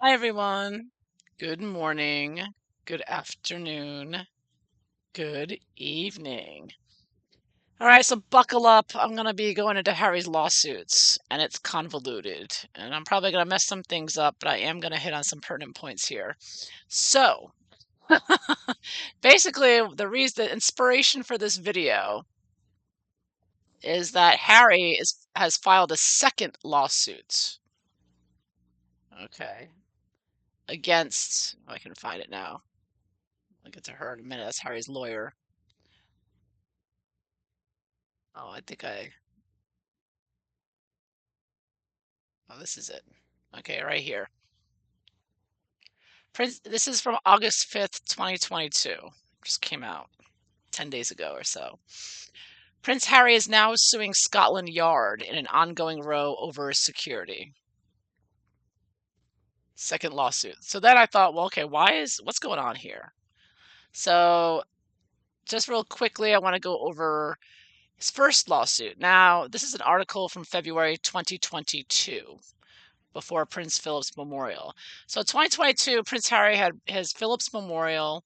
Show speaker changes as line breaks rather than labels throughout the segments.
Hi, everyone. Good morning, good afternoon, good evening. All right, so buckle up. I'm going to be going into Harry's lawsuits, and it's convoluted. And I'm probably going to mess some things up, but I am going to hit on some pertinent points here. So, basically, the inspiration for this video is that has filed a second lawsuit. Okay. Against, oh, I can find it now. I'll get to her in a minute. That's Harry's lawyer. Oh, oh, this is it. Okay, right here. This is from August 5th, 2022. Just came out 10 days ago or so. Prince Harry is now suing Scotland Yard in an ongoing row over security. Second lawsuit. So then I thought, well, okay, what's going on here? So just real quickly, I want to go over his first lawsuit. Now, this is an article from February 2022. Before Prince Philip's memorial. So 2022, Prince Harry had his Philip's memorial,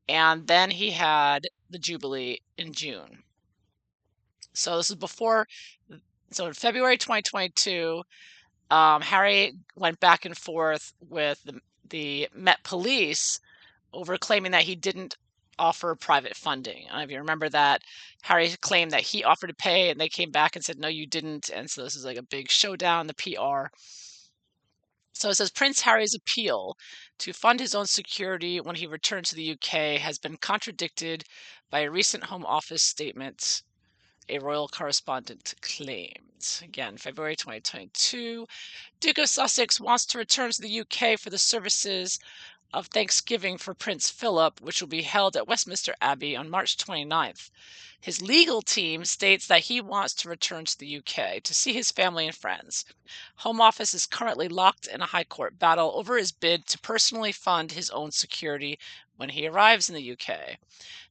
and then he had the Jubilee in June. So this is before. So in February 2022, Harry went back and forth with the Met Police over claiming that he didn't offer private funding. If you remember that, Harry claimed that he offered to pay, and they came back and said, no, you didn't. And so this is like a big showdown, the PR. So it says Prince Harry's appeal to fund his own security when he returned to the UK has been contradicted by a recent Home Office statement, a royal correspondent claimed. Again, February 2022. Duke of Sussex wants to return to the UK for the services of Thanksgiving for Prince Philip, which will be held at Westminster Abbey on March 29th. His legal team states that he wants to return to the UK to see his family and friends. Home Office is currently locked in a High Court battle over his bid to personally fund his own security when he arrives in the UK.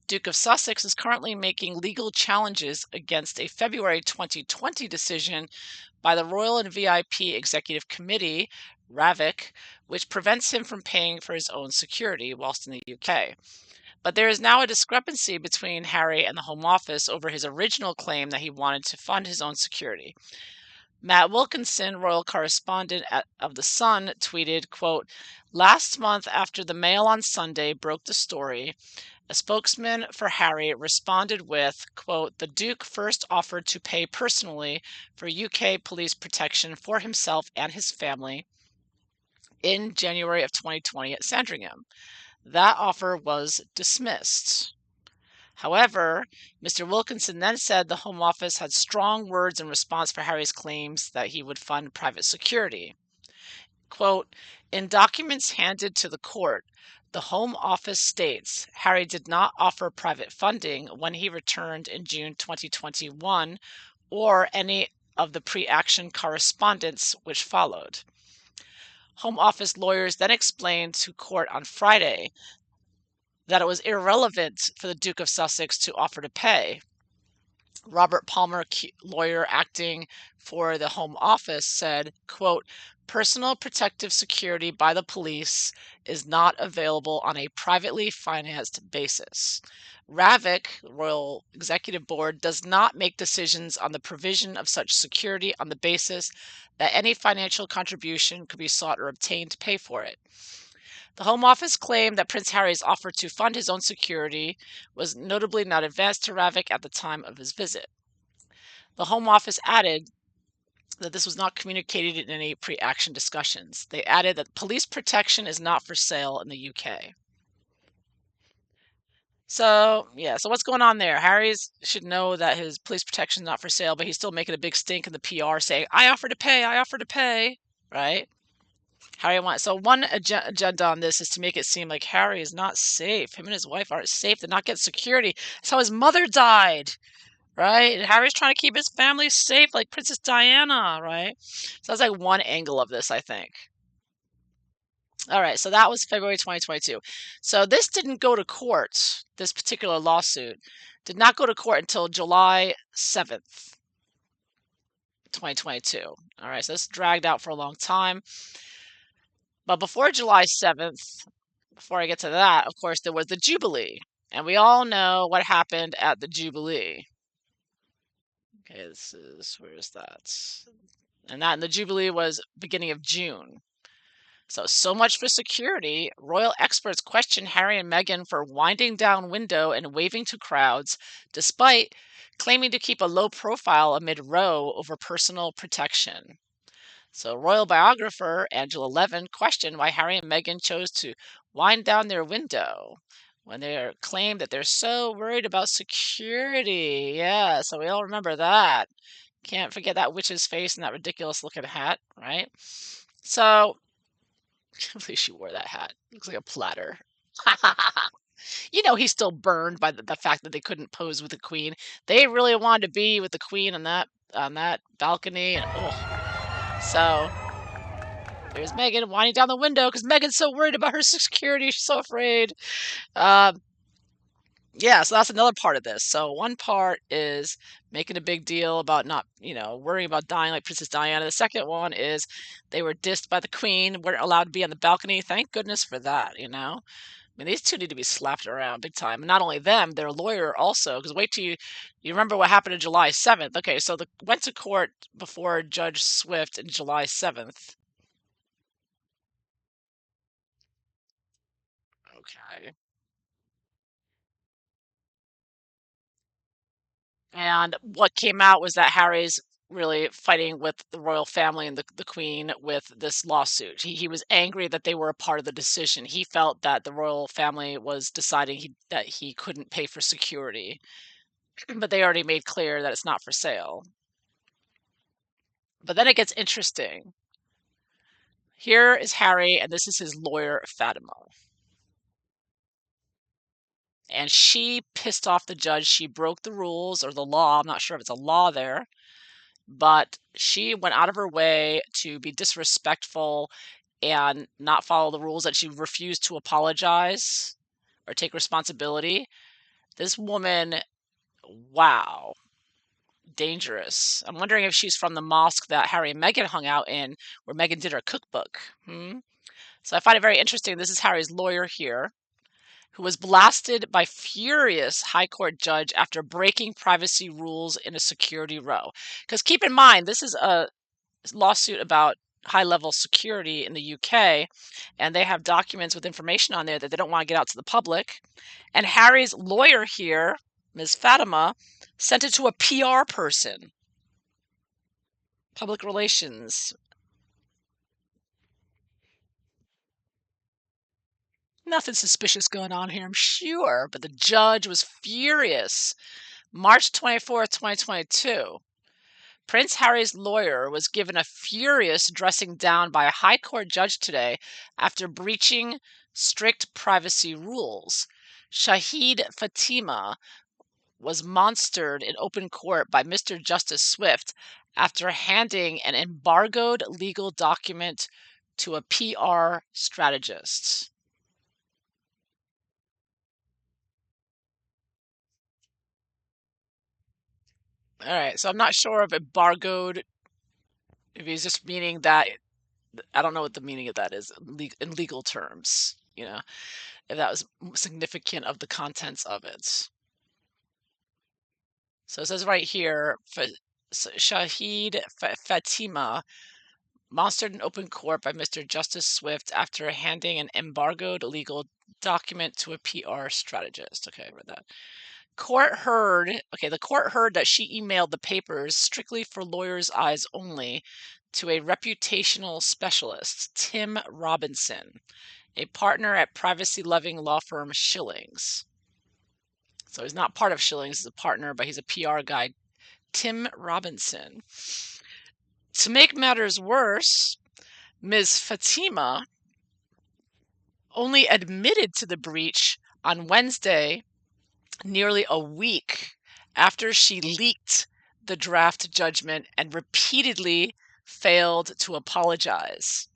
Duke of Sussex is currently making legal challenges against a February 2020 decision by the Royal and VIP Executive Committee, RAVIC, which prevents him from paying for his own security whilst in the UK. But there is now a discrepancy between Harry and the Home Office over his original claim that he wanted to fund his own security. Matt Wilkinson, royal correspondent of The Sun, tweeted, quote, "Last month, after the Mail on Sunday broke the story, a spokesman for Harry responded with, quote, the Duke first offered to pay personally for UK police protection for himself and his family in January of 2020 at Sandringham. That offer was dismissed. However, Mr. Wilkinson then said the Home Office had strong words in response for Harry's claims that he would fund private security. Quote, in documents handed to the court, the Home Office states Harry did not offer private funding when he returned in June 2021 or any of the pre-action correspondence which followed. Home Office lawyers then explained to court on Friday that it was irrelevant for the Duke of Sussex to offer to pay. Robert Palmer, lawyer acting for the Home Office, said, quote, personal protective security by the police is not available on a privately financed basis. RAVIC, Royal Executive Board, does not make decisions on the provision of such security on the basis that any financial contribution could be sought or obtained to pay for it. The Home Office claimed that Prince Harry's offer to fund his own security was notably not advanced to RAVIC at the time of his visit. The Home Office added that this was not communicated in any pre-action discussions. They added that police protection is not for sale in the UK. So, yeah, so what's going on there? Harry's should know that his police protection is not for sale, but he's still making a big stink in the PR saying, I offer to pay, right? Harry wants, so one agenda on this is to make it seem like Harry is not safe. Him and his wife aren't safe. They're not getting security. That's how his mother died, right? And Harry's trying to keep his family safe like Princess Diana, right? So that's like one angle of this, I think. All right, so that was February 2022. So this didn't go to court, this particular lawsuit did not go to court until July 7th, 2022. All right, so this dragged out for a long time. But before July 7th, before I get to that, of course, there was the Jubilee. And we all know what happened at the Jubilee. Okay, where is that? And the Jubilee was beginning of June. So much for security. Royal experts question Harry and Meghan for winding down window and waving to crowds, despite claiming to keep a low profile amid row over personal protection. So, royal biographer Angela Levin questioned why Harry and Meghan chose to wind down their window when they claimed that they're so worried about security. Yeah, so we all remember that. Can't forget that witch's face and that ridiculous looking hat, right? So, I can't believe she wore that hat. Looks like a platter. He's still burned by the fact that they couldn't pose with the queen. They really wanted to be with the queen on that balcony, and so there's Meghan winding down the window because Meghan's so worried about her security. She's so afraid. Uh, yeah, so that's another part of this. So one part is making a big deal about not, worrying about dying like Princess Diana. The second one is they were dissed by the Queen, weren't allowed to be on the balcony. Thank goodness for that. I mean, these two need to be slapped around big time. And not only them, their lawyer also. Because wait till you remember what happened on July 7th. Okay, so the went to court before Judge Swift on July 7th. Okay. And what came out was that Harry's really fighting with the royal family and the Queen with this lawsuit. He was angry that they were a part of the decision. He felt that the royal family was deciding that he couldn't pay for security, but they already made clear that it's not for sale. But then it gets interesting. Here is Harry, and this is his lawyer, Fatima. And she pissed off the judge. She broke the rules or the law. I'm not sure if it's a law there, but she went out of her way to be disrespectful and not follow the rules, that she refused to apologize or take responsibility. This woman, wow, dangerous. I'm wondering if she's from the mosque that Harry and Meghan hung out in, where Meghan did her cookbook. So I find it very interesting. This is Harry's lawyer here, who was blasted by furious High Court judge after breaking privacy rules in a security row. Because keep in mind, this is a lawsuit about high-level security in the UK, and they have documents with information on there that they don't want to get out to the public. And Harry's lawyer here, Ms. Fatima, sent it to a PR person, public relations. Nothing suspicious going on here, I'm sure, but the judge was furious. March 24th, 2022. Prince Harry's lawyer was given a furious dressing down by a High Court judge today after breaching strict privacy rules. Shahid Fatima was monstered in open court by Mr. Justice Swift after handing an embargoed legal document to a PR strategist. All right, so I'm not sure if embargoed, if he's just meaning that, I don't know what the meaning of that is in legal terms, if that was significant of the contents of it. So it says right here, Shahid Fatima, monstered in open court by Mr. Justice Swift after handing an embargoed legal document to a PR strategist. Okay, I read that. The court heard that she emailed the papers strictly for lawyers' eyes only to a reputational specialist, Tim Robinson, a partner at privacy-loving law firm Schillings. So he's not part of Schillings, he's a partner, but he's a PR guy, Tim Robinson. To make matters worse, Ms. Fatima only admitted to the breach on Wednesday, nearly a week after she leaked the draft judgment and repeatedly failed to apologize.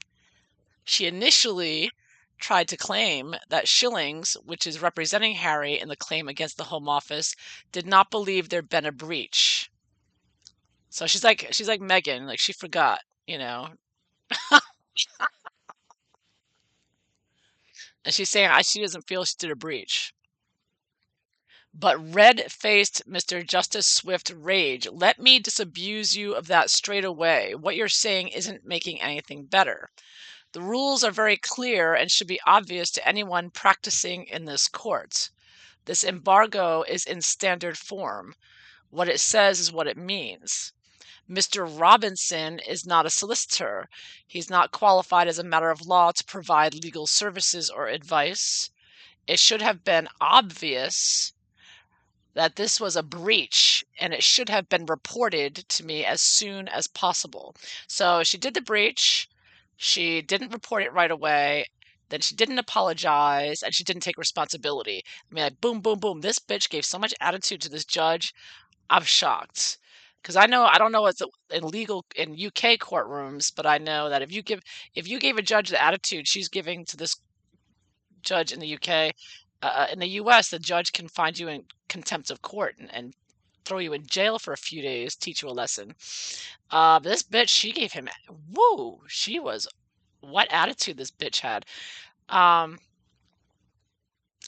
She initially tried to claim that Schillings, which is representing Harry in the claim against the Home Office, did not believe there'd been a breach. So she's like Meghan, like she forgot. And she's saying she doesn't feel she did a breach. But red-faced Mr. Justice Swift rage, let me disabuse you of that straight away. What you're saying isn't making anything better. The rules are very clear and should be obvious to anyone practicing in this court. This embargo is in standard form. What it says is what it means. Mr. Robinson is not a solicitor. He's not qualified as a matter of law to provide legal services or advice. It should have been obvious that this was a breach and it should have been reported to me as soon as possible. So she did the breach. She didn't report it right away. Then she didn't apologize and she didn't take responsibility. I mean, like, boom, boom, boom. This bitch gave so much attitude to this judge. I'm shocked. Because I don't know what's illegal in UK courtrooms, but I know that if you gave a judge the attitude she's giving to this judge in the UK, in the US, the judge can find you in contempt of court and throw you in jail for a few days, teach you a lesson. This bitch, she gave him, woo, she was, what attitude this bitch had. Um,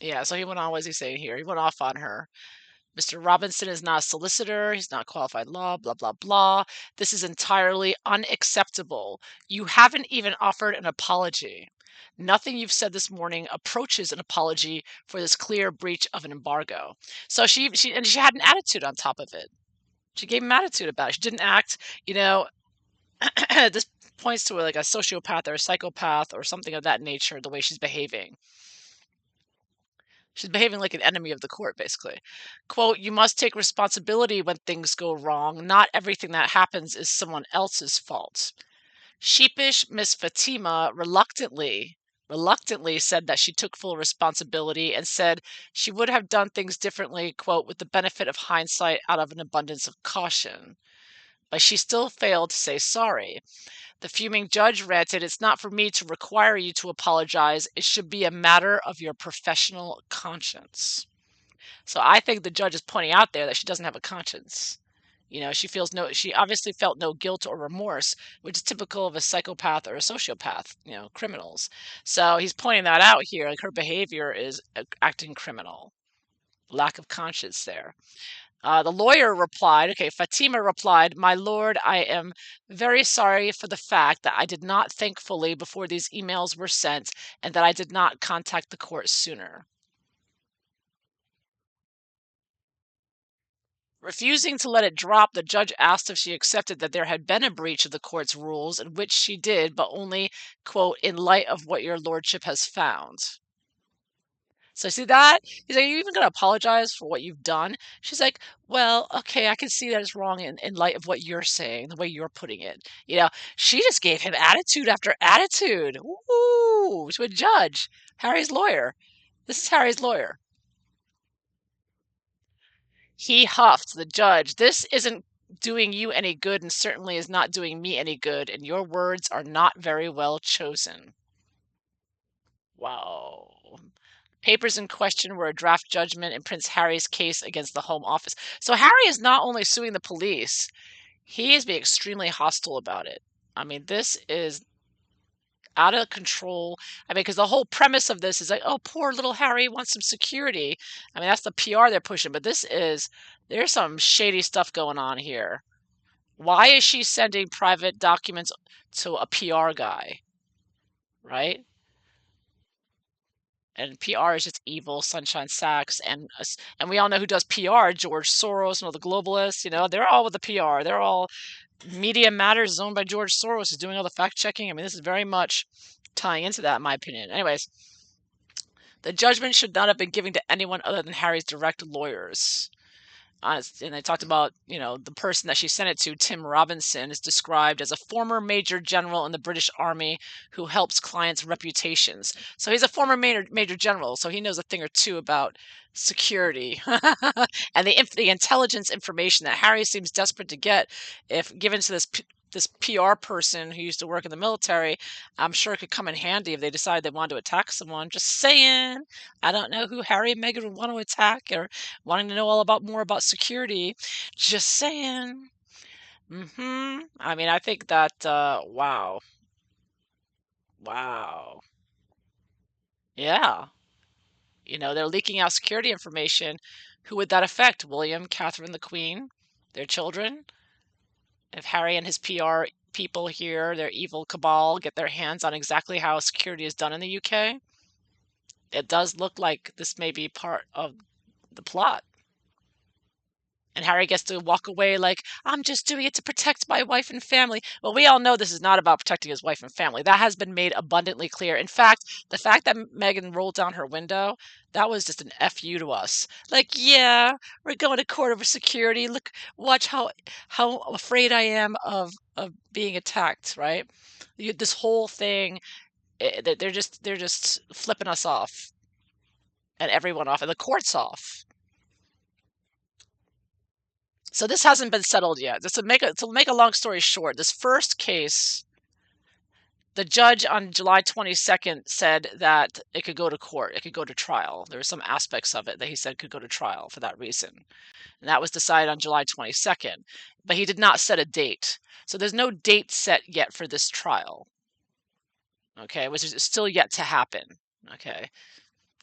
yeah, so he went on, what is he saying here? He went off on her. Mr. Robinson is not a solicitor. He's not qualified law, blah, blah, blah. This is entirely unacceptable. You haven't even offered an apology. Nothing you've said this morning approaches an apology for this clear breach of an embargo. So she had an attitude on top of it. She gave him attitude about it. She didn't act, you know, this points to like a sociopath or a psychopath or something of that nature, the way she's behaving. She's behaving like an enemy of the court, basically. Quote, you must take responsibility when things go wrong. Not everything that happens is someone else's fault. Sheepish Miss Fatima reluctantly said that she took full responsibility and said she would have done things differently, quote, with the benefit of hindsight out of an abundance of caution. But she still failed to say sorry. The fuming judge ranted, it's not for me to require you to apologize. It should be a matter of your professional conscience. So I think the judge is pointing out there that she doesn't have a conscience. You know, she obviously felt no guilt or remorse, which is typical of a psychopath or a sociopath, you know, criminals. So he's pointing that out here. Like her behavior is acting criminal, lack of conscience there. The lawyer replied, okay, Fatima replied, my lord, I am very sorry for the fact that I did not think fully before these emails were sent and that I did not contact the court sooner. Refusing to let it drop, the judge asked if she accepted that there had been a breach of the court's rules, in which she did, but only, quote, in light of what your lordship has found. So see that? He's like, are you even going to apologize for what you've done? She's like, well, okay, I can see that it's wrong in light of what you're saying, the way you're putting it. You know, she just gave him attitude after attitude. Ooh, to a judge. Harry's lawyer. This is Harry's lawyer. He huffed, the judge. This isn't doing you any good and certainly is not doing me any good, and your words are not very well chosen. Wow. Papers in question were a draft judgment in Prince Harry's case against the Home Office. So Harry is not only suing the police, he is being extremely hostile about it. I mean, this is out of control. I mean, because the whole premise of this is like, oh, poor little Harry wants some security. I mean, that's the PR they're pushing, but there's some shady stuff going on here. Why is she sending private documents to a PR guy, right? And PR is just evil, Sunshine Sachs, and we all know who does PR, George Soros and all the globalists, you know, they're all with the PR. They're all Media Matters is owned by George Soros, is doing all the fact checking. I mean, this is very much tying into that, in my opinion. Anyways, the judgment should not have been given to anyone other than Harry's direct lawyers. And they talked about, you know, the person that she sent it to, Tim Robinson, is described as a former major general in the British Army who helps clients' reputations. So he's a former major general, so he knows a thing or two about security and the intelligence information that Harry seems desperate to get. If given to this PR person who used to work in the military, I'm sure it could come in handy if they decide they want to attack someone. Just saying. I don't know who Harry and Meghan would want to attack or wanting to know all about more about security. Just saying. I mean, I think that wow. Wow. Yeah. They're leaking out security information. Who would that affect? William, Catherine, the Queen, their children? If Harry and his PR people here, their evil cabal, get their hands on exactly how security is done in the UK, it does look like this may be part of the plot. And Harry gets to walk away like, I'm just doing it to protect my wife and family. Well, we all know this is not about protecting his wife and family. That has been made abundantly clear. In fact, the fact that Meghan rolled down her window, that was just an FU to us. Like, yeah, we're going to court over security. Look, watch how afraid I am of being attacked, right? This whole thing, they're just flipping us off and everyone off and the courts off. So this hasn't been settled yet. Just to make a long story short, this first case, the judge on July 22nd said that it could go to court, it could go to trial. There were some aspects of it that he said could go to trial for that reason. And that was decided on July 22nd. But he did not set a date. So there's no date set yet for this trial. Okay, which is still yet to happen. Okay.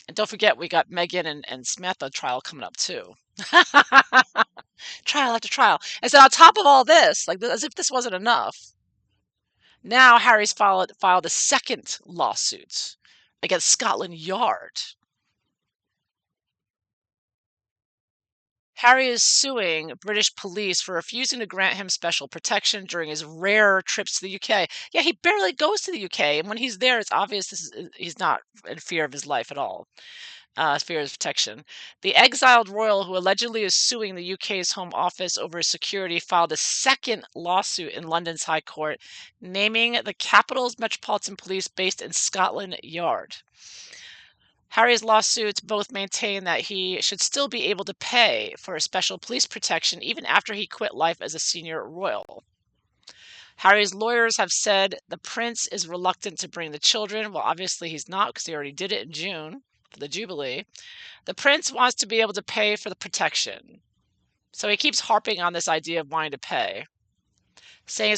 And don't forget, we got Meghan and Samantha trial coming up too. Trial after trial. And so on top of all this, like as if this wasn't enough, now Harry's filed a second lawsuit against Scotland Yard. Harry is suing British police for refusing to grant him special protection during his rare trips to the UK. Yeah, he barely goes to the UK, and when he's there, it's obvious he's not in fear of his life at all. Fear of protection. The exiled royal, who allegedly is suing the UK's Home Office over his security, filed a second lawsuit in London's High Court, naming the capital's Metropolitan Police based in Scotland Yard. Harry's lawsuits both maintain that he should still be able to pay for special police protection even after he quit life as a senior royal. Harry's lawyers have said the prince is reluctant to bring the children. Well, obviously he's not, because he already did it in June for the Jubilee. The prince wants to be able to pay for the protection. So he keeps harping on this idea of wanting to pay. Here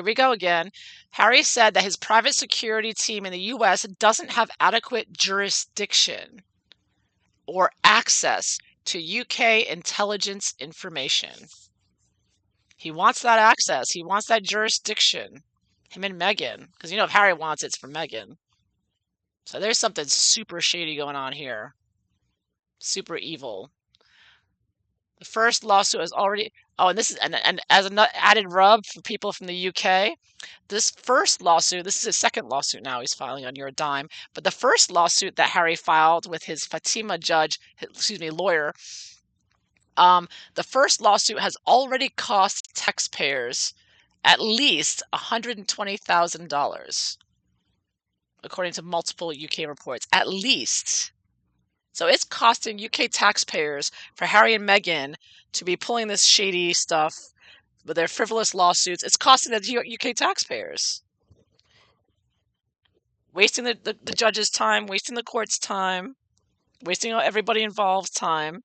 we go again. Harry said that his private security team in the US doesn't have adequate jurisdiction or access to UK intelligence information. He wants that access. He wants that jurisdiction. Him and Meghan. Because if Harry wants it, it's for Meghan. So there's something super shady going on here. Super evil. The first lawsuit is already. Oh, and this is and as an added rub for people from the UK, this first lawsuit. This is his second lawsuit now. He's filing on your dime. But the first lawsuit that Harry filed with his lawyer. The first lawsuit has already cost taxpayers at least $120,000, according to multiple UK reports. At least. So it's costing UK taxpayers for Harry and Meghan to be pulling this shady stuff with their frivolous lawsuits. It's costing the UK taxpayers. Wasting the judge's time, wasting the court's time, wasting everybody involved's time.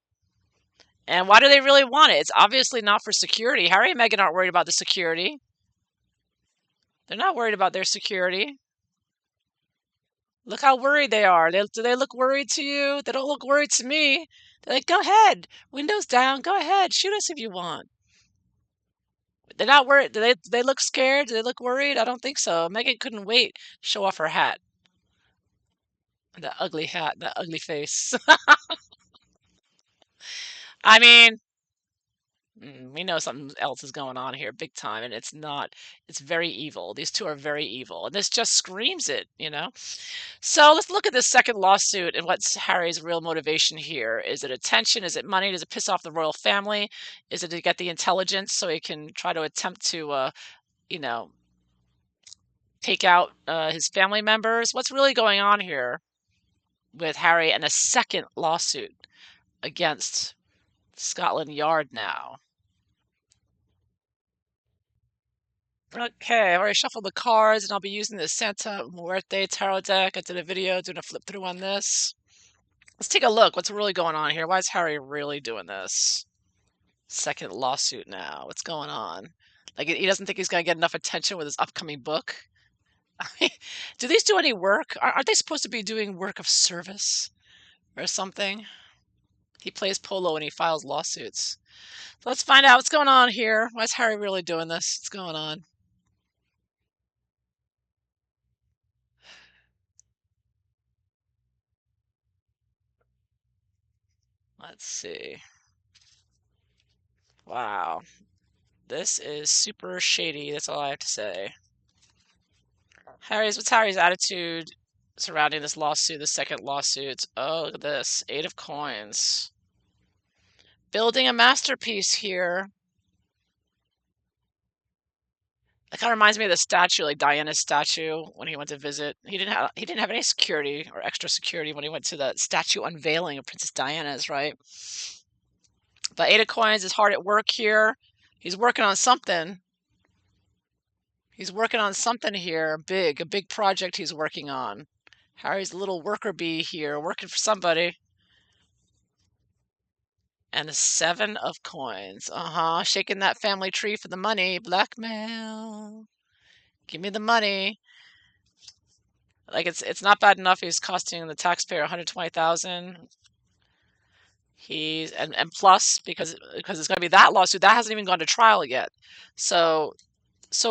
And why do they really want it? It's obviously not for security. Harry and Meghan aren't worried about the security. They're not worried about their security. Look how worried they are. Do they look worried to you? They don't look worried to me. They're like, go ahead. Windows down. Go ahead. Shoot us if you want. They're not worried. Do they look scared? Do they look worried? I don't think so. Meghan couldn't wait to show off her hat. That ugly hat. That ugly face. I mean, we know something else is going on here big time, and it's not. It's very evil. These two are very evil. And this just screams it. So let's look at this second lawsuit and what's Harry's real motivation here. Is it attention? Is it money? Does it piss off the royal family? Is it to get the intelligence so he can try to attempt to, you know, take out his family members? What's really going on here with Harry and a second lawsuit against Scotland Yard now? Okay, I've already shuffled the cards, and I'll be using the Santa Muerte tarot deck. I did a video doing a flip through on this. Let's take a look. What's really going on here? Why is Harry really doing this? Second lawsuit now. What's going on? Like he doesn't think he's going to get enough attention with his upcoming book. Do these do any work? Aren't they supposed to be doing work of service or something? He plays polo and he files lawsuits. So let's find out what's going on here. Why is Harry really doing this? What's going on? Let's see. Wow. This is super shady. That's all I have to say. What's Harry's attitude surrounding this lawsuit, the second lawsuit? Oh, look at this. 8 of coins. Building a masterpiece here. It kind of reminds me of the statue, like Diana's statue when he went to visit. He didn't have any security or extra security when he went to the statue unveiling of Princess Diana's, right? But 8 of coins is hard at work here. He's working on something. He's working on something here, a big project he's working on. Harry's a little worker bee here, working for somebody. And the 7 of coins. Shaking that family tree for the money. Blackmail. Give me the money. Like it's not bad enough he's costing the taxpayer 120,000. And plus because it's going to be that lawsuit that hasn't even gone to trial yet. So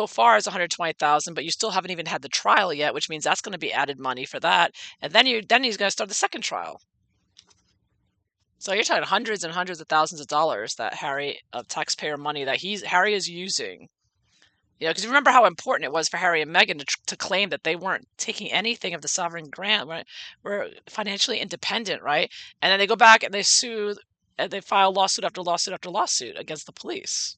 far it's 120,000, but you still haven't even had the trial yet, which means that's going to be added money for that. And then he's going to start the second trial. So you're talking hundreds and hundreds of thousands of dollars that of taxpayer money that Harry is using. Because you remember how important it was for Harry and Meghan to claim that they weren't taking anything of the sovereign grant. We're financially independent, right? And then they go back and they sue, and they file lawsuit after lawsuit after lawsuit against the police.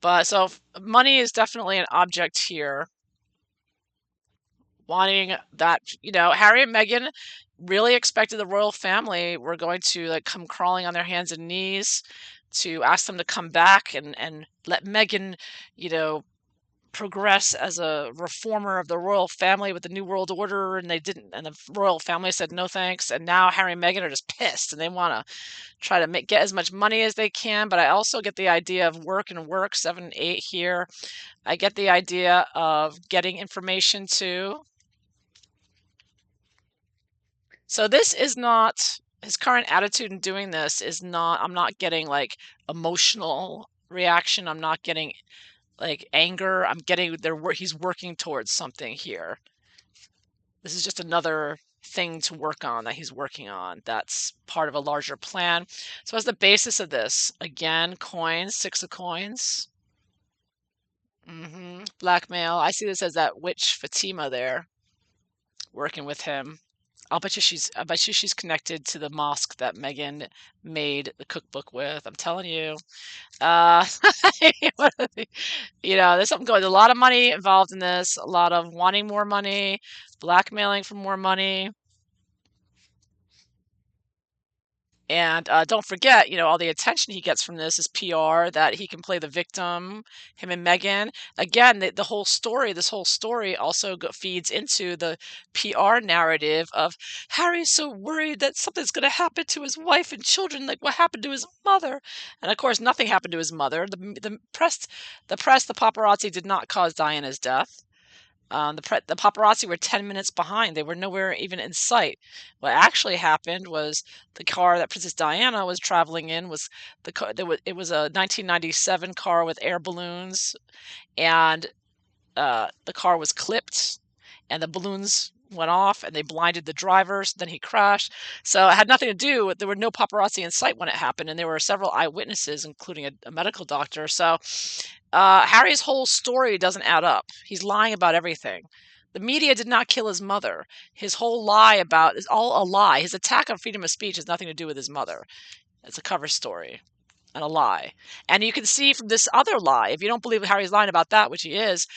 But so money is definitely an object here. Wanting that, Harry and Meghan really expected the royal family were going to come crawling on their hands and knees to ask them to come back and let Meghan, progress as a reformer of the royal family with the New World Order, and they didn't, and the royal family said no thanks, and now Harry and Meghan are just pissed, and they want to try to get as much money as they can. But I also get the idea of work and work, 7, 8 here. I get the idea of getting information too. So this is not his current attitude in doing this is not, I'm not getting emotional reaction. I'm not getting anger. I'm getting he's working towards something here. This is just another thing to work on that he's working on. That's part of a larger plan. So what's the basis of this? Again, coins, 6 of coins. Blackmail. I see this as that witch Fatima there working with him. I bet you she's connected to the mosque that Meghan made the cookbook with. I'm telling you. There's something going. There's a lot of money involved in this, a lot of wanting more money, blackmailing for more money. And don't forget, all the attention he gets from this is PR, that he can play the victim, him and Meghan. Again, this whole story also feeds into the PR narrative of Harry's so worried that something's going to happen to his wife and children, like what happened to his mother. And of course, nothing happened to his mother. The paparazzi did not cause Diana's death. The paparazzi were 10 minutes behind. They were nowhere even in sight. What actually happened was the car that Princess Diana was traveling in was it was a 1997 car with air balloons, and the car was clipped, and the balloons went off, and they blinded the driver. So then he crashed. So it had nothing to do with, there were no paparazzi in sight when it happened, and there were several eyewitnesses, including a medical doctor. So Harry's whole story doesn't add up. He's lying about everything. The media did not kill his mother. His whole lie is all a lie. His attack on freedom of speech has nothing to do with his mother. It's a cover story and a lie. And you can see from this other lie, if you don't believe Harry's lying about that, which he is,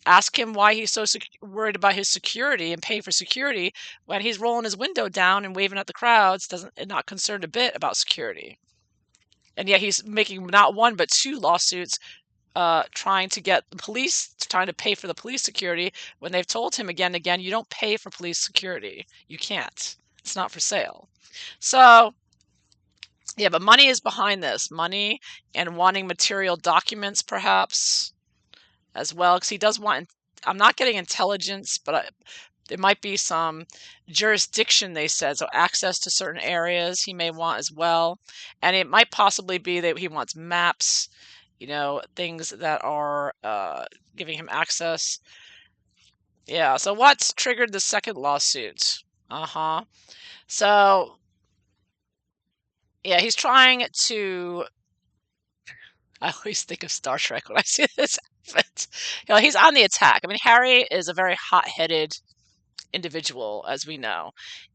ask him why he's so worried about his security and paying for security when he's rolling his window down and waving at the crowds, not concerned a bit about security. And yet he's making not one but 2 lawsuits trying to pay for the police security, when they've told him again and again, you don't pay for police security. You can't. It's not for sale. So, yeah, but money is behind this. Money and wanting material documents, perhaps, as well, because he does want I'm not getting intelligence, but there might be some jurisdiction, they said, so access to certain areas he may want as well. And it might possibly be that he wants maps, things that are giving him access. Yeah, so what's triggered the second lawsuit? Uh-huh. So, yeah, he's trying to. I always think of Star Trek when I see this outfit. He's on the attack. I mean, Harry is a very hot-headed individual, as we know.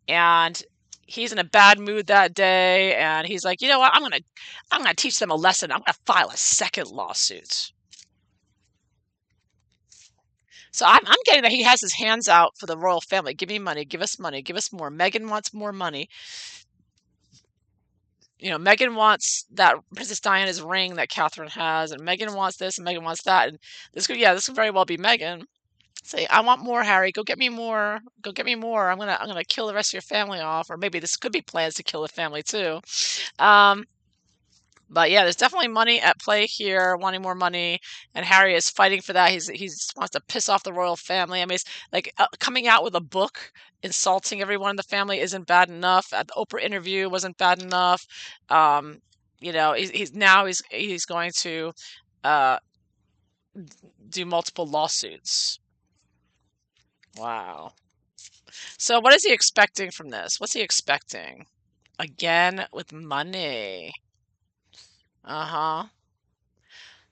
And he's in a bad mood that day, and he's like, you know what, I'm gonna teach them a lesson. I'm gonna file a second lawsuit. So I'm getting that he has his hands out for the royal family. Give me money, give us money, give us more. Meghan wants more money. Meghan wants that Princess Diana's ring that Catherine has, and Meghan wants this, and Meghan wants that. And this could very well be Meghan. Say, I want more, Harry. Go get me more. Go get me more. I'm gonna kill the rest of your family off, or maybe this could be plans to kill the family too. Um, but yeah, there's definitely money at play here, wanting more money, and Harry is fighting for that. He wants to piss off the royal family. I mean, it's like coming out with a book insulting everyone in the family isn't bad enough. At the Oprah interview wasn't bad enough. Um, he's going to uh, do multiple lawsuits. Wow. So what is he expecting from this? What's he expecting? Again with money. Uh-huh.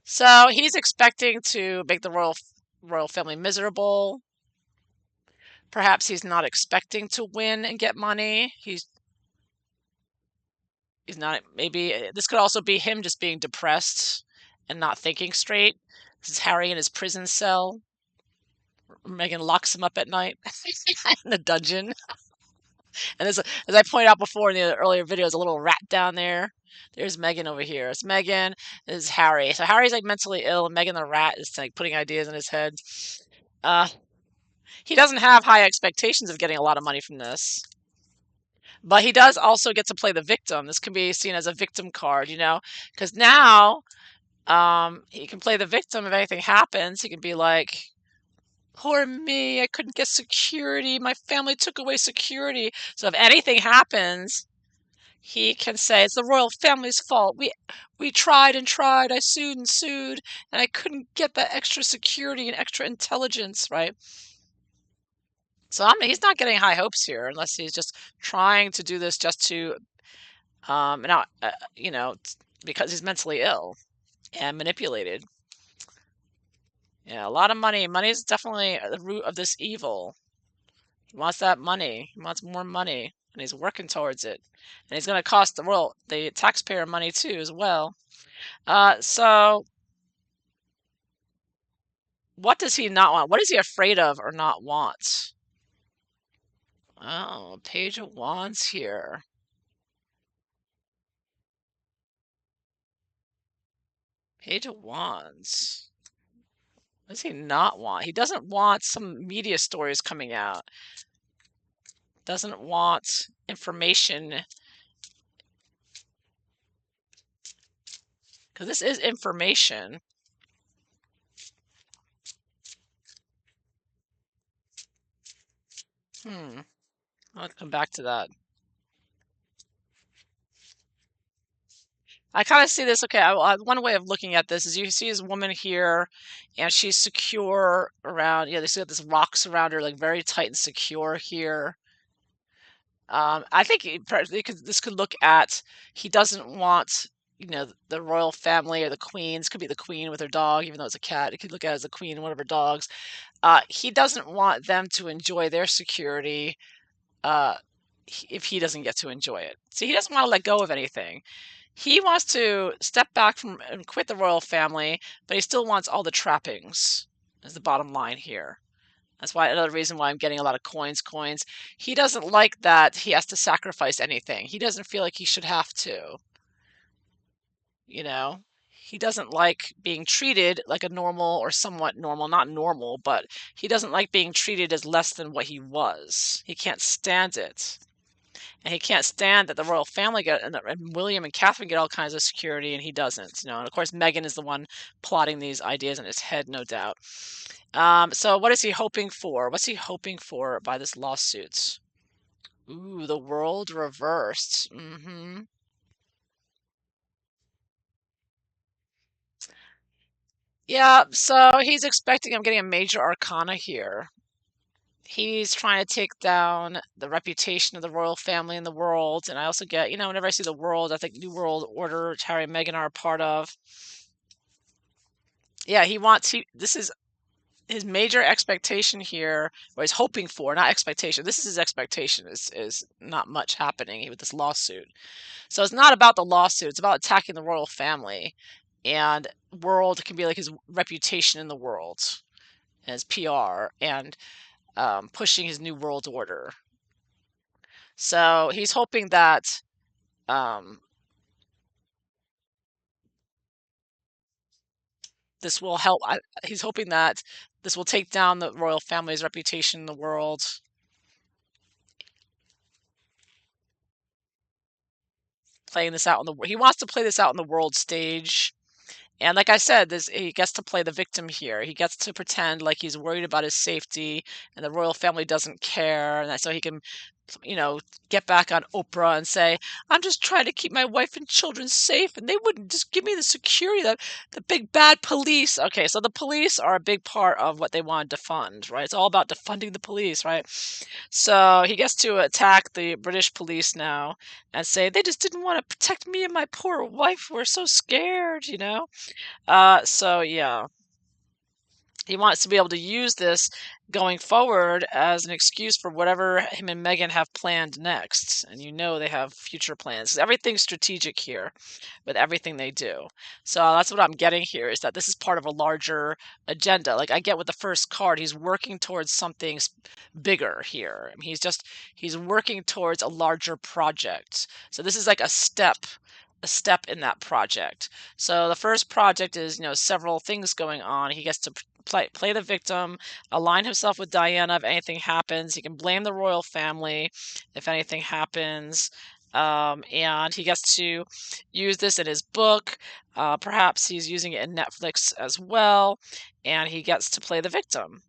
So he's expecting to make the royal family miserable. Perhaps he's not expecting to win and get money. He's not, maybe this could also be him just being depressed and not thinking straight. This is Harry in his prison cell. Meghan locks him up at night in the dungeon. And as I pointed out before in the earlier videos, a little rat down there. There's Meghan over here. It's Meghan. This is Harry. So Harry's like mentally ill, and Meghan the rat is like putting ideas in his head. Uh, he doesn't have high expectations of getting a lot of money from this, but he does also get to play the victim. This can be seen as a victim card, because now he can play the victim if anything happens. He can be like, poor me, I couldn't get security. My family took away security. So if anything happens, he can say it's the royal family's fault. We tried and tried. I sued and sued, and I couldn't get that extra security and extra intelligence, right? So he's not getting high hopes here, unless he's just trying to do this just to, not, because he's mentally ill and manipulated. Yeah, a lot of money. Money is definitely the root of this evil. He wants that money. He wants more money, and he's working towards it. And he's going to cost the taxpayer money too, as well. So what does he not want? What is he afraid of or not want? Oh, Page of Wands here. Page of Wands. What does he not want? He doesn't want some media stories coming out. Doesn't want information. Because this is information. I'll come back to that. I kind of see this. Okay, one way of looking at this is you see this woman here, and she's secure around. They see this rocks around her, like very tight and secure here. I think this could look at he doesn't want the royal family or the queens. Could be the queen with her dog, even though it's a cat. It could look at it as the queen and one of her dogs. He doesn't want them to enjoy their security. If he doesn't get to enjoy it, so he doesn't want to let go of anything. He wants to step back from and quit the royal family, but he still wants all the trappings, is the bottom line here. That's why another reason why I'm getting a lot of coins. He doesn't like that he has to sacrifice anything. He doesn't feel like he should have to. He doesn't like being treated like a normal or somewhat normal, not normal, but he doesn't like being treated as less than what he was. He can't stand it. and he can't stand that the royal family get and William and Catherine get all kinds of security, and he doesn't. And of course, Meghan is the one plotting these ideas in his head, no doubt. So what is he hoping for? What's he hoping for by this lawsuit? Ooh, the world reversed. Yeah, so he's expecting I'm getting a major arcana here. He's trying to take down the reputation of the royal family in the world. And I also get, whenever I see the world, I think New World Order, which Harry and Meghan are a part of. Yeah, this is his major expectation here, or he's hoping for, not expectation. This is his expectation, is not much happening with this lawsuit. So it's not about the lawsuit, it's about attacking the royal family. And world can be like his reputation in the world, and his PR, and pushing his new world order. So he's hoping that um, this will help. He's hoping that this will take down the royal family's reputation in the world. Playing this out on he wants to play this out on the world stage. And like I said, he gets to play the victim here. He gets to pretend like he's worried about his safety and the royal family doesn't care, and so he can, you know, get back on Oprah and say, "I'm just trying to keep my wife and children safe, and they wouldn't just give me the security that the big bad police." Okay, so the police are a big part of what they want to defund, right? It's all about defunding the police, right? So he gets to attack the British police now and say they just didn't want to protect me and my poor wife. We're so scared. So yeah, he wants to be able to use this going forward as an excuse for whatever him and Megan have planned next. And they have future plans. Everything's strategic here with everything they do. So that's what I'm getting here, is that this is part of a larger agenda. Like I get with the first card, he's working towards something bigger here. I mean, he's working towards a larger project. So this is like a step in that project. So the first project is, several things going on. He gets to play the victim, align himself with Diana if anything happens. He can blame the royal family if anything happens. And he gets to use this in his book. Perhaps he's using it in Netflix as well. And he gets to play the victim.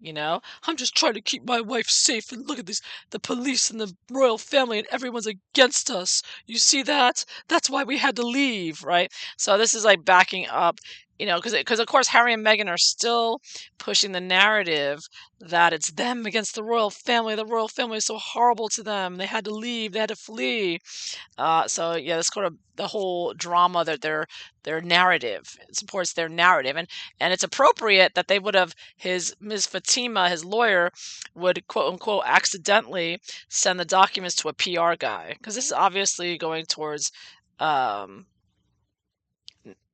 I'm just trying to keep my wife safe, and look at the police and the royal family, and everyone's against us. You see that? That's why we had to leave, right? So this is like backing up, because of course Harry and Meghan are still pushing the narrative that it's them against the royal family. The royal family is so horrible to them. They had to leave. They had to flee. So yeah, that's kind of the whole drama, that their narrative, it supports their narrative, and it's appropriate that they would have, his Ms. Fatima, his lawyer, would quote unquote accidentally send the documents to a PR guy, because this is obviously going towards um,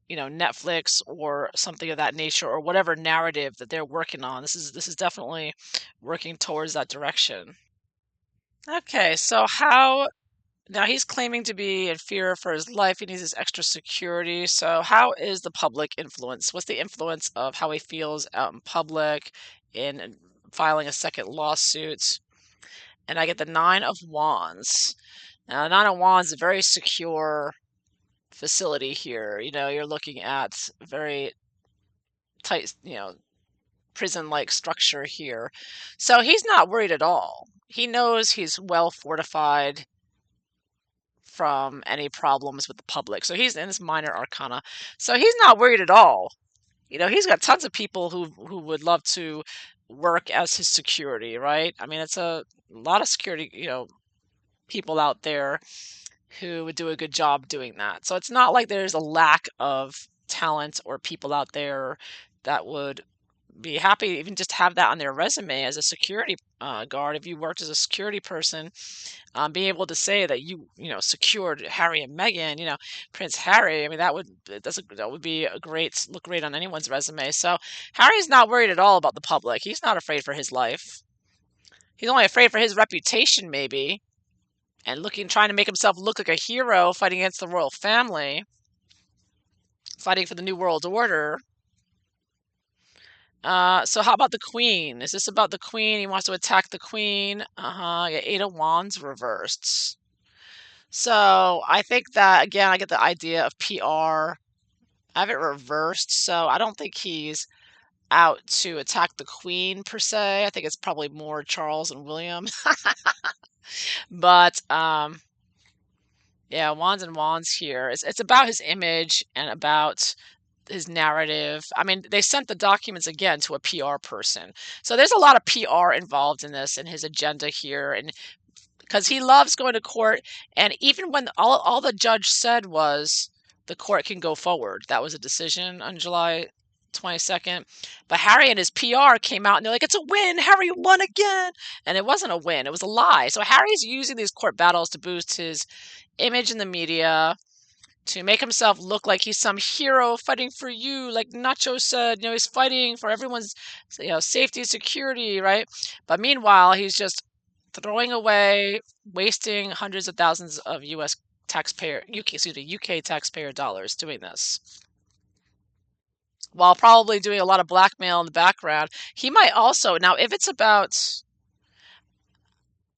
Netflix or something of that nature, or whatever narrative that they're working on. This is definitely working towards that direction. Okay, so how now he's claiming to be in fear for his life. He needs his extra security. So how is the public influence? What's the influence of how he feels out in public in filing a second lawsuit? And I get the Nine of Wands. Now, the Nine of Wands is a very secure facility here. You're looking at very tight, prison-like structure here. So he's not worried at all. He knows he's well fortified from any problems with the public. So he's in this minor arcana. So he's not worried at all. He's got tons of people who would love to work as his security, right? I mean, it's a lot of security, people out there who would do a good job doing that. So it's not like there's a lack of talent or people out there that would be happy to even just have that on their resume as a security guard. If you worked as a security person, being able to say that secured Harry and Meghan, Prince Harry. I mean, that would be a look great on anyone's resume. So Harry's not worried at all about the public. He's not afraid for his life. He's only afraid for his reputation, maybe, and trying to make himself look like a hero, fighting against the royal family, fighting for the New World Order. So how about the queen? Is this about the queen? He wants to attack the queen. Yeah, Eight of Wands reversed. So I think that again, I get the idea of PR. I have it reversed, so I don't think he's out to attack the queen per se. I think it's probably more Charles and William. But yeah, Wands and Wands here. It's about his image and about his narrative. I mean, they sent the documents again to a PR person. So there's a lot of PR involved in this and his agenda here. And because he loves going to court. And even when all the judge said was the court can go forward, that was a decision on July 22nd. But Harry and his PR came out and they're like, it's a win. Harry won again. And it wasn't a win, it was a lie. So Harry's using these court battles to boost his image in the media, to make himself look like he's some hero fighting for you, like Nacho said. He's fighting for everyone's, safety and security, right? But meanwhile, he's just throwing away, wasting hundreds of thousands of U.S. UK taxpayer dollars doing this, while probably doing a lot of blackmail in the background. He might also now, if it's about,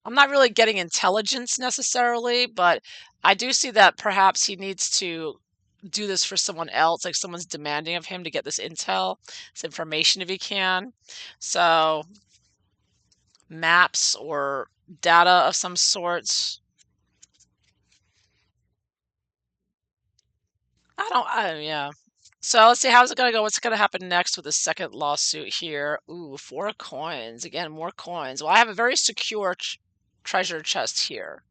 I'm not really getting intelligence necessarily, but I do see that perhaps he needs to do this for someone else, like someone's demanding of him to get this intel, this information if he can. So maps or data of some sorts. Yeah. So let's see, how's it gonna go? What's gonna happen next with the second lawsuit here? Ooh, 4 coins. Again, more coins. Well, I have a very secure treasure chest here.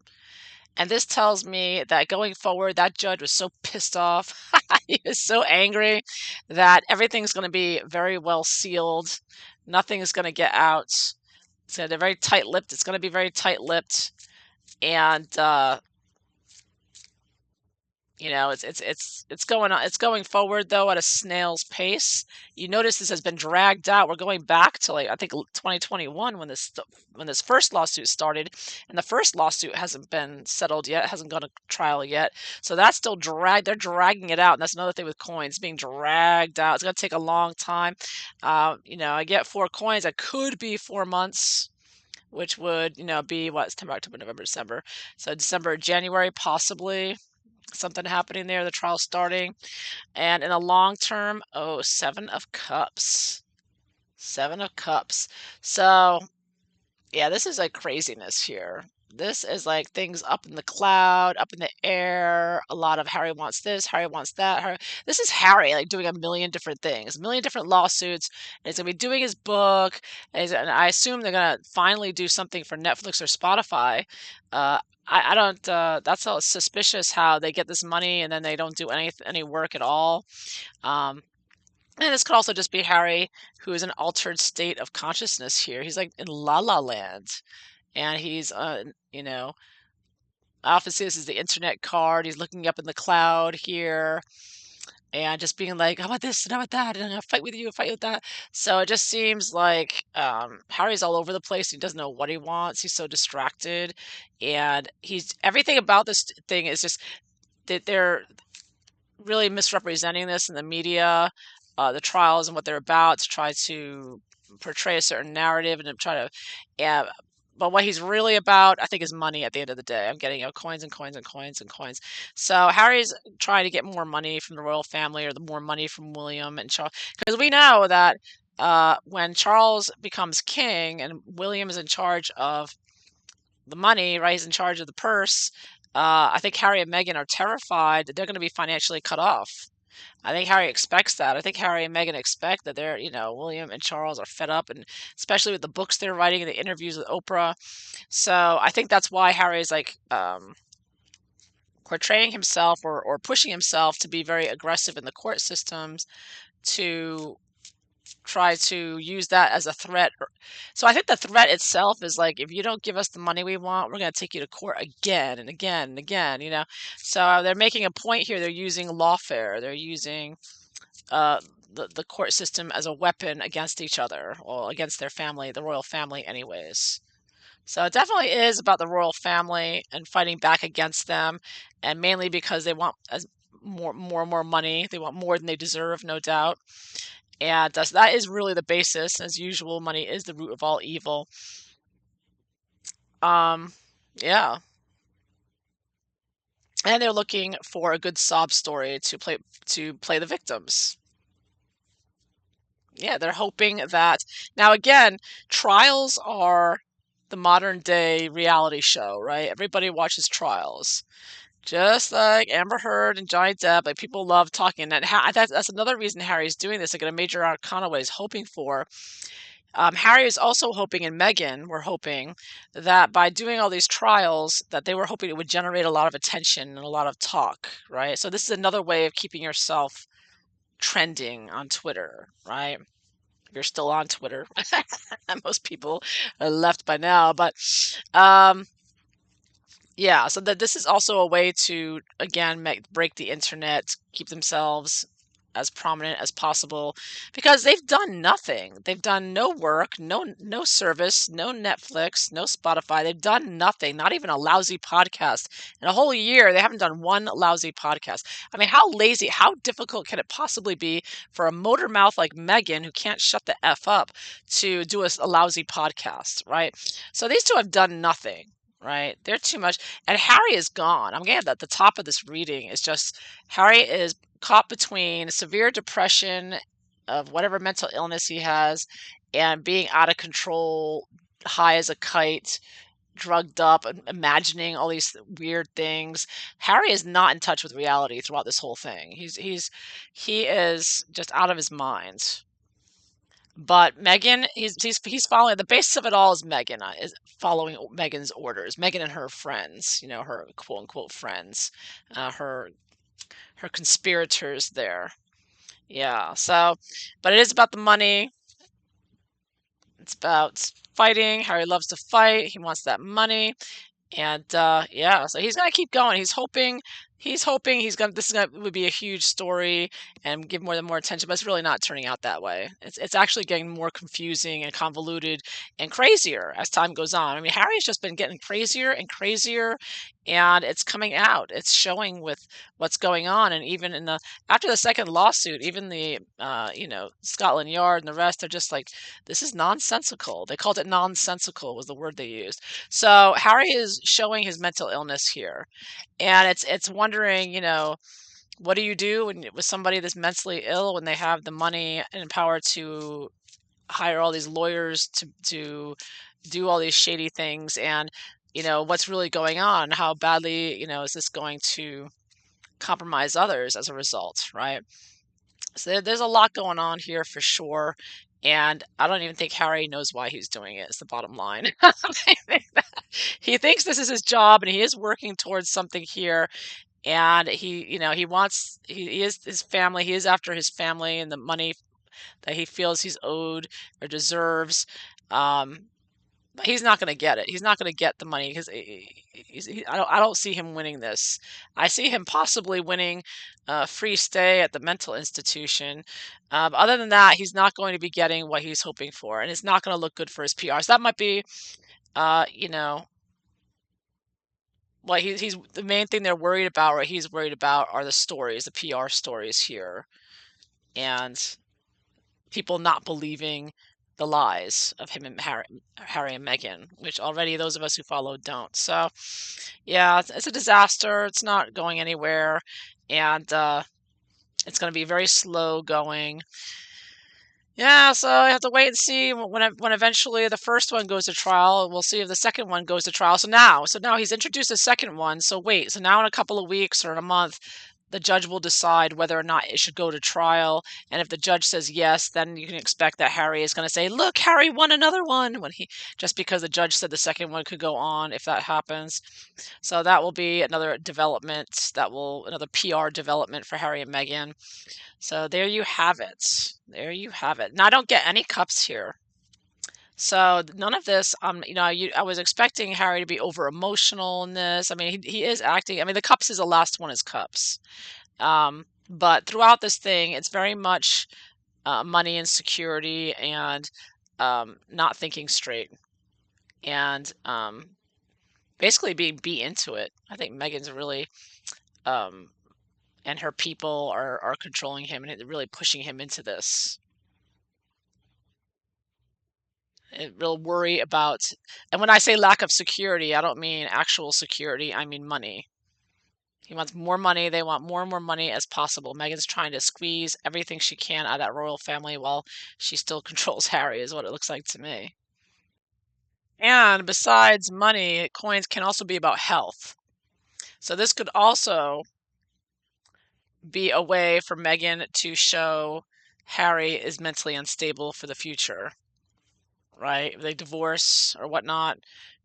And this tells me that going forward, that judge was so pissed off. He was so angry that everything's going to be very well sealed. Nothing is going to get out. So they're very tight-lipped. It's going to be very tight-lipped. And it's going on. It's going forward though at a snail's pace. You notice this has been dragged out. We're going back to, like, I think 2021 when this first lawsuit started, and the first lawsuit hasn't been settled yet, hasn't gone to trial yet. So that's still dragged. They're dragging it out, and that's another thing with coins being dragged out. It's going to take a long time. I get 4 coins. That could be 4 months, which would be what, September, October, November, December. So December, January, possibly something happening there, the trial starting. And in the long term, 7 of Cups. 7 of Cups. So, yeah, this is like craziness here. This is like things up in the cloud, up in the air. A lot of Harry wants this, Harry wants that. This is Harry like doing a million different things, a million different lawsuits. And he's gonna be doing his book, and I assume they're gonna finally do something for Netflix or Spotify. I don't. That's all suspicious how they get this money and then they don't do any work at all. Um, and this could also just be Harry, who is in an altered state of consciousness here. He's like in La La Land, and he's, obviously this is the internet card. He's looking up in the cloud here and just being like, how about this and how about that? And I'm gonna fight with you, fight with that. So it just seems like Harry's all over the place. He doesn't know what he wants. He's so distracted, and he's everything about this thing is just that they're really misrepresenting this in the media, the trials and what they're about, to try to portray a certain narrative and to try to, yeah. But what he's really about, I think, is money at the end of the day. I'm getting coins and coins and coins and coins. So Harry's trying to get more money from the royal family, or the more money from William and Charles, because we know that when Charles becomes king and William is in charge of the money, right? He's in charge of the purse. I think Harry and Meghan are terrified that they're going to be financially cut off. I think Harry expects that. I think Harry and Meghan expect that William and Charles are fed up, and especially with the books they're writing and the interviews with Oprah. So I think that's why Harry's like portraying himself, or pushing himself to be very aggressive in the court systems, to try to use that as a threat. So I think the threat itself is like, if you don't give us the money we want, we're going to take you to court again and again and again. So they're making a point here. They're using lawfare. They're using the court system as a weapon against each other, or against their family, the royal family anyways. So it definitely is about the royal family and fighting back against them, and mainly because they want more money. They want more than they deserve, no doubt. And that is really the basis. As usual, money is the root of all evil. Um, yeah. And they're looking for a good sob story to play the victims. Yeah, they're hoping that now again, trials are the modern day reality show, right? Everybody watches trials. Just like Amber Heard and Johnny Depp, like people love talking. And that's another reason Harry's doing this, like in a major arcana what he's hoping for. Harry is also hoping, and Meghan were hoping that by doing all these trials, that they were hoping it would generate a lot of attention and a lot of talk, right? So this is another way of keeping yourself trending on Twitter, right? If you're still on Twitter, most people are left by now, but um, yeah, so that this is also a way to again break the internet, keep themselves as prominent as possible because they've done nothing. They've done no work, no service, no Netflix, no Spotify. They've done nothing, not even a lousy podcast. In a whole year, they haven't done one lousy podcast. I mean, how lazy, how difficult can it possibly be for a motor mouth like Megan who can't shut the F up to do a lousy podcast, right? So these two have done nothing. Right, they're too much, and Harry is gone. I'm getting at the top of this reading is just Harry is caught between severe depression of whatever mental illness he has and being out of control, high as a kite, drugged up, imagining all these weird things. Harry is not in touch with reality throughout this whole thing. He is just out of his mind. But Megan, he's following the basis of it all is Megan is following Megan's orders. Megan and her friends, her quote unquote friends, her conspirators there. Yeah. So, but it is about the money. It's about fighting. Harry loves to fight. He wants that money. And yeah, so he's gonna keep going. He's hoping he's gonna this is gonna would be a huge story and give more attention, but it's really not turning out that way. It's actually getting more confusing and convoluted and crazier as time goes on. I mean, Harry's just been getting crazier and crazier, and it's coming out. It's showing with what's going on, and even in the after the second lawsuit, even the Scotland Yard and the rest are just like, this is nonsensical. They called it nonsensical was the word they used. So Harry is showing his mental illness here, and it's wondering, what do you do with somebody that's mentally ill when they have the money and power to hire all these lawyers to do all these shady things, and what's really going on? How badly is this going to compromise others as a result, right? So there's a lot going on here for sure. And I don't even think Harry knows why he's doing it, is the bottom line. He thinks this is his job and he is working towards something here. And he is his family. He is after his family and the money that he feels he's owed or deserves. Um, but he's not going to get it. He's not going to get the money because I don't see him winning this. I see him possibly winning free stay at the mental institution. But other than that, he's not going to be getting what he's hoping for, and it's not going to look good for his PR. So that might be, uh, you know, what he's the main thing they're worried about, or he's worried about, are the stories, the PR stories here, and people not believing the lies of him and Harry and Meghan, which already those of us who follow don't. So, yeah, it's a disaster. It's not going anywhere, and it's going to be very slow going. Yeah, so I have to wait and see when eventually the first one goes to trial. We'll see if the second one goes to trial. So now he's introduced a second one. So wait, so now in a couple of weeks or in a month, the judge will decide whether or not it should go to trial. And if the judge says yes, then you can expect that Harry is going to say, "Look, Harry won another one," when he just because the judge said the second one could go on if that happens. So that will be another development another PR development for Harry and Meghan. So there you have it. There you have it. Now I don't get any cups here. So none of this, I was expecting Harry to be over emotional in this. I mean, he is acting. I mean, the cups is the last one is cups. But throughout this thing, it's very much money insecurity and not thinking straight and basically being beat into it. I think Megan's really um, and her people are controlling him and really pushing him into this. a real worry about, and when I say lack of security, I don't mean actual security, I mean money. He wants more money. They want more and more money as possible. Meghan's trying to squeeze everything she can out of that royal family while she still controls Harry, is what it looks like to me. And besides money, coins can also be about health. So this could also be a way for Meghan to show Harry is mentally unstable for the future, right? If they divorce or whatnot,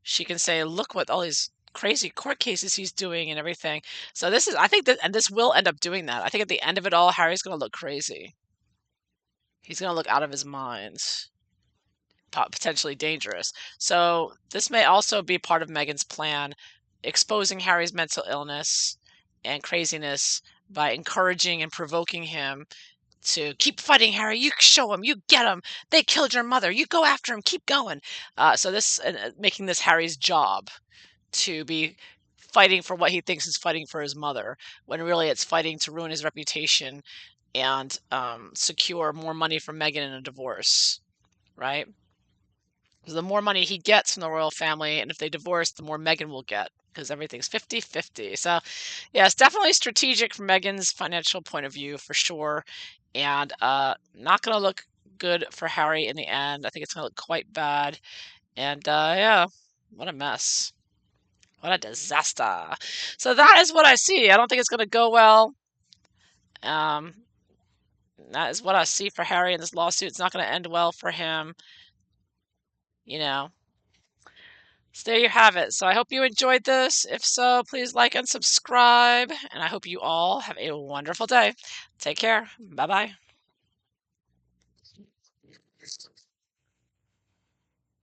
she can say, "Look what all these crazy court cases he's doing and everything." So this is, I think that, and this will end up doing that. I think at the end of it all, Harry's going to look crazy. He's going to look out of his mind, potentially dangerous. So this may also be part of Meghan's plan, exposing Harry's mental illness and craziness by encouraging and provoking him to keep fighting, Harry. You show him. You get him. They killed your mother. You go after him. Keep going. So this, making this Harry's job to be fighting for what he thinks is fighting for his mother, when really it's fighting to ruin his reputation and secure more money from Meghan in a divorce, right? The more money he gets from the royal family, and if they divorce, the more Meghan will get, because everything's 50-50. So, yeah, it's definitely strategic from Meghan's financial point of view for sure, and not going to look good for Harry in the end. I think it's going to look quite bad, and yeah, what a mess. What a disaster. So that is what I see. I don't think it's going to go well. Um, that is what I see for Harry in this lawsuit. It's not going to end well for him, you know. So there you have it. So I hope you enjoyed this. If so, please like and subscribe. And I hope you all have a wonderful day. Take care. Bye bye.